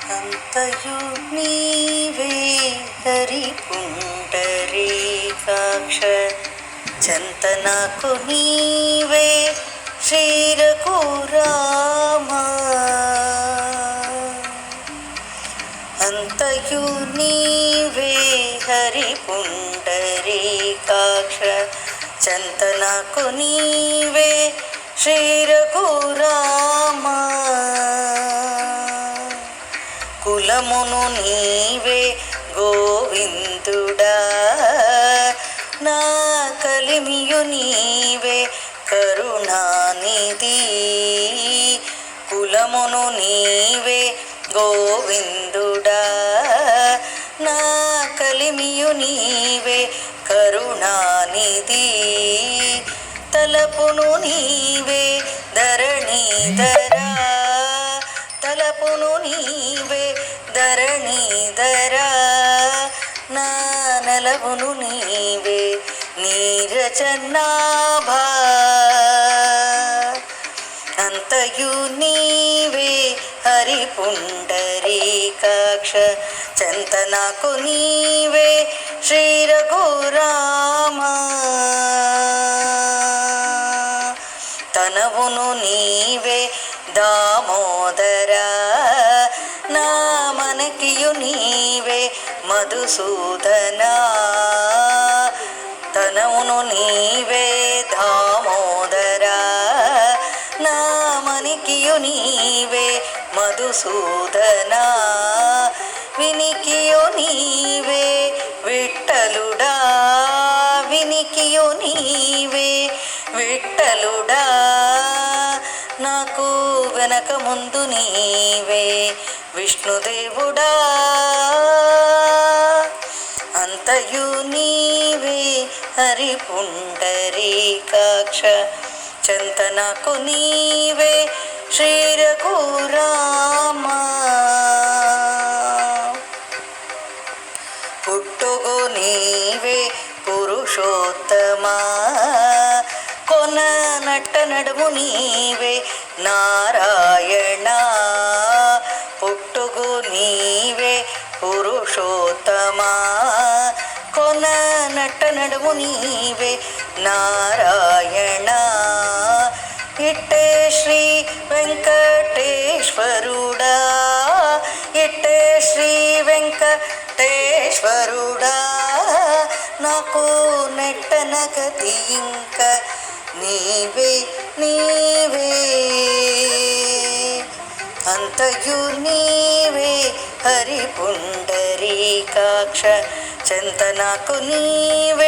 అంతయు నీవే హరి పుండరీకాక్ష చంతనకు నీవే శ్రీ రఘురామ అంతయు నీవే హరి పుండరీకాక్ష చంతనకు నీవే శ్రీ రఘురామ కులమును నీవే గోవిందుడా నా కలిమియు నీవే కరుణానిధి కులమును నీవే గోవిందుడా నా కలిమియు నీవే కరుణానిధి తలపును నీవే ధరణీధరా తలపును నీవే ధరణీధరా నా నలవును నీవే నీరజనాభా అంతయు నీవే హరి పుండరీకాక్ష చంతనకు నీవే శ్రీ రఘురామ తనవును నీవే దామోదరా నా మనకియు నీవే మధుసూదనా తనవును నీవే దామోదరా నా మనికియు నీవే మధుసూదనా వినికియు నీవే విఠలుడా వినికియు నీవే విఠలుడా నాకు వెనక ముందు నీవే విష్ణుదేవుడా అంతయు నీవే హరి పుండరీకాక్ష చంతనకు నీవే శ్రీ రఘురామ పుట్టుగు నీవే పురుషోత్తమా కొన నట్ట నడుము నీవే నారాయణ పుట్టుగు నీవే పురుషోత్తమా కొన నట్ట నడుము నీవే నారాయణ ఇట్టే శ్రీ వెంకటేశ్వరుడా ఇట్టే శ్రీ వెంకటేశ్వరుడా నాకు నెట్టన గతి ఇంక నీవే నీవే అంతయు నీవే హరి పుండరీకాక్ష చంతనకు నీవే